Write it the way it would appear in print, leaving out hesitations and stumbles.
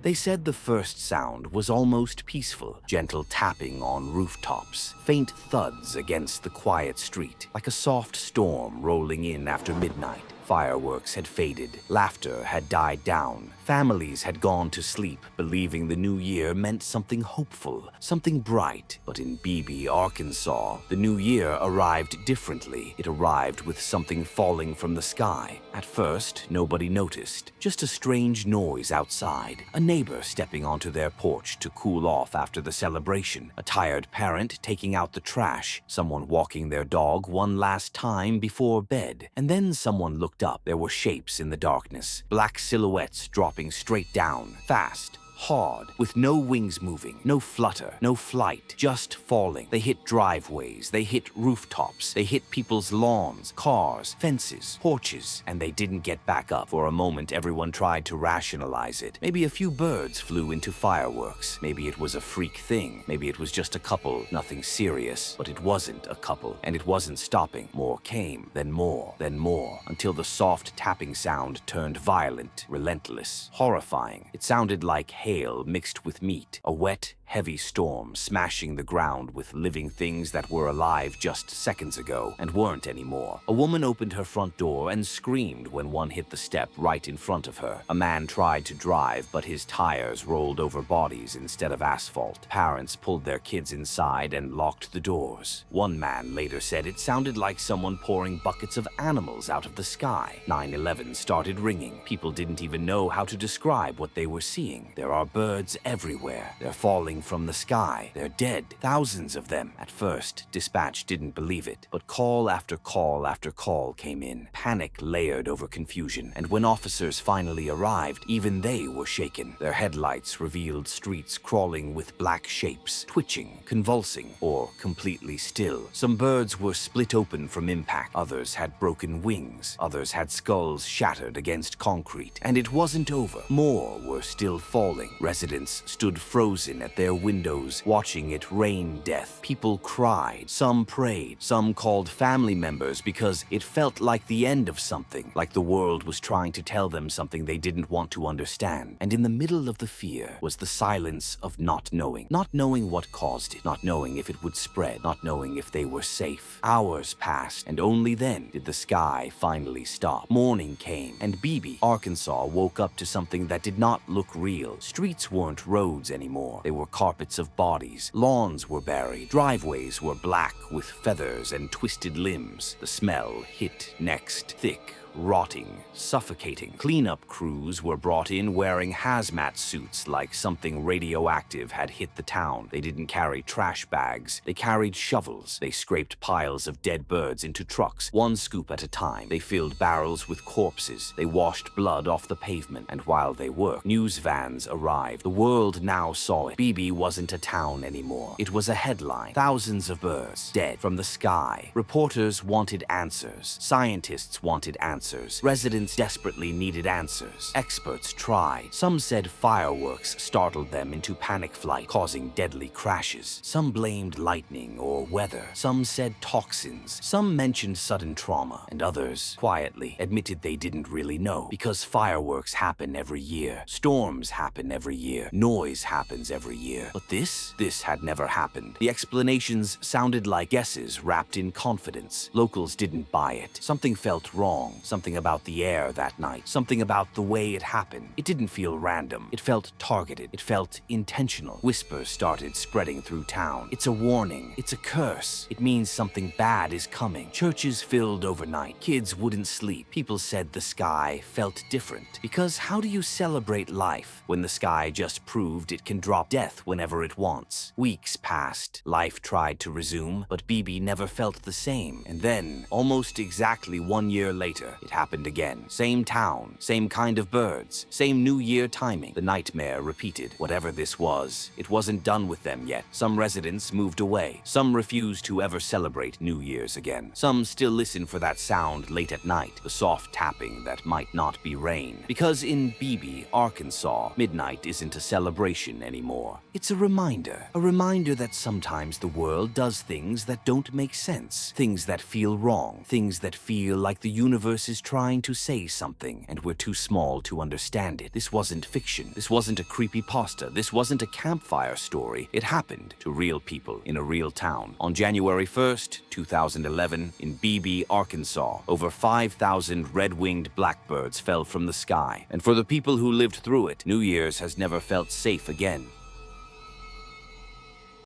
They said the first sound was almost peaceful, gentle tapping on rooftops, faint thuds against the quiet street, like a soft storm rolling in after midnight. Fireworks had faded, laughter had died down, families had gone to sleep, believing the new year meant something hopeful, something bright. But in Beebe, Arkansas, the new year arrived differently. It arrived with something falling from the sky. At first, nobody noticed, just a strange noise outside, a neighbor stepping onto their porch to cool off after the celebration, a tired parent taking out the trash, someone walking their dog one last time before bed, and then someone looked up. There were shapes in the darkness, black silhouettes dropping straight down, fast, hard, with no wings moving, no flutter, no flight, just falling. They hit driveways, they hit rooftops, they hit people's lawns, cars, fences, porches, and they didn't get back up. For a moment, everyone tried to rationalize it. Maybe a few birds flew into fireworks. Maybe it was a freak thing. Maybe it was just a couple, nothing serious. But it wasn't a couple, and it wasn't stopping. More came, then more, until the soft tapping sound turned violent, relentless, horrifying. It sounded like hail mixed with meat, a wet, heavy storm smashing the ground with living things that were alive just seconds ago and weren't anymore. A woman opened her front door and screamed when one hit the step right in front of her. A man tried to drive, but his tires rolled over bodies instead of asphalt. Parents pulled their kids inside and locked the doors. One man later said it sounded like someone pouring buckets of animals out of the sky. 9/11 started ringing. People didn't even know how to describe what they were seeing. There are birds everywhere. They're falling from the sky. They're dead. Thousands of them. At first, dispatch didn't believe it, but call after call after call came in. Panic layered over confusion, and when officers finally arrived, even they were shaken. Their headlights revealed streets crawling with black shapes, twitching, convulsing, or completely still. Some birds were split open from impact. Others had broken wings. Others had skulls shattered against concrete. And it wasn't over. More were still falling. Residents stood frozen at their windows, watching it rain death. People cried, some prayed, some called family members because it felt like the end of something, like the world was trying to tell them something they didn't want to understand. And in the middle of the fear was the silence of not knowing what caused it, not knowing if it would spread, not knowing if they were safe. Hours passed, and only then did the sky finally stop. Morning came, and Beebe, Arkansas, woke up to something that did not look real. Streets weren't roads anymore. They were carpets of bodies. Lawns were buried. Driveways were black with feathers and twisted limbs. The smell hit next, thick, rotting, suffocating. Cleanup crews were brought in wearing hazmat suits like something radioactive had hit the town. They didn't carry trash bags. They carried shovels. They scraped piles of dead birds into trucks, one scoop at a time. They filled barrels with corpses. They washed blood off the pavement. And while they worked, news vans arrived. The world now saw it. Beebe wasn't a town anymore. It was a headline. Thousands of birds dead from the sky. Reporters wanted answers. Scientists wanted answers. Residents desperately needed answers. Experts tried. Some said fireworks startled them into panic flight, causing deadly crashes. Some blamed lightning or weather. Some said toxins. Some mentioned sudden trauma. And others, quietly, admitted they didn't really know. Because fireworks happen every year. Storms happen every year. Noise happens every year. But this had never happened. The explanations sounded like guesses wrapped in confidence. Locals didn't buy it. Something felt wrong. Something about the air that night. Something about the way it happened. It didn't feel random. It felt targeted. It felt intentional. Whispers started spreading through town. It's a warning. It's a curse. It means something bad is coming. Churches filled overnight. Kids wouldn't sleep. People said the sky felt different. Because how do you celebrate life when the sky just proved it can drop death whenever it wants? Weeks passed. Life tried to resume, but Beebe never felt the same. And then, almost exactly 1 year later, it happened again. Same town, same kind of birds, same New Year timing. The nightmare repeated. Whatever this was, it wasn't done with them yet. Some residents moved away. Some refused to ever celebrate New Year's again. Some still listen for that sound late at night, the soft tapping that might not be rain. Because in Beebe, Arkansas, midnight isn't a celebration anymore. It's a reminder that sometimes the world does things that don't make sense, things that feel wrong, things that feel like the universe is is trying to say something, and we're too small to understand it. This wasn't fiction. This wasn't a creepypasta. This wasn't a campfire story. It happened to real people in a real town. On January 1st, 2011, in Beebe, Arkansas, over 5,000 red-winged blackbirds fell from the sky. And for the people who lived through it, New Year's has never felt safe again.